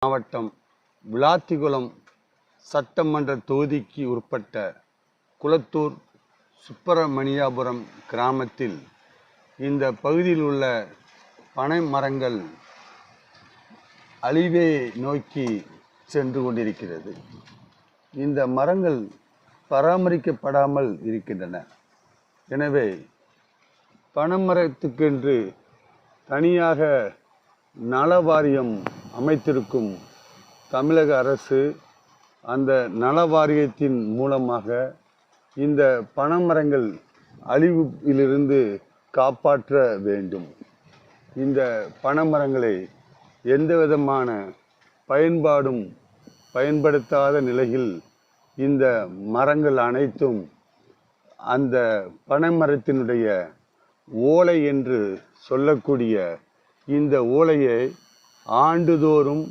மாவட்டம் விளாத்திகுளம் சட்டமன்ற தொகுதிக்கு உட்பட்ட குளத்தூர் சுப்பிரமணியாபுரம் கிராமத்தில் இந்த பகுதியில் உள்ள பனை மரங்கள் அழிவை நோக்கி சென்று கொண்டிருக்கிறது. இந்த மரங்கள் பராமரிக்கப்படாமல் இருக்கின்றன. எனவே பனைமரத்துக்கென்று தனியாக நல வாரியம் அமைத்திருக்கும் தமிழக அரசு அந்த நல வாரியத்தின் மூலமாக இந்த பனைமரங்கள் அழிவிலிருந்து காப்பாற்ற வேண்டும். இந்த பனைமரங்களை எந்த விதமான பயன்பாடும் பயன்படுத்தாத நிலையில் இந்த மரங்கள் அனைத்தும் அந்த பனைமரத்தினுடைய ஓலை என்று சொல்லக்கூடிய இந்த ஓலையை ஆண்டுதோறும்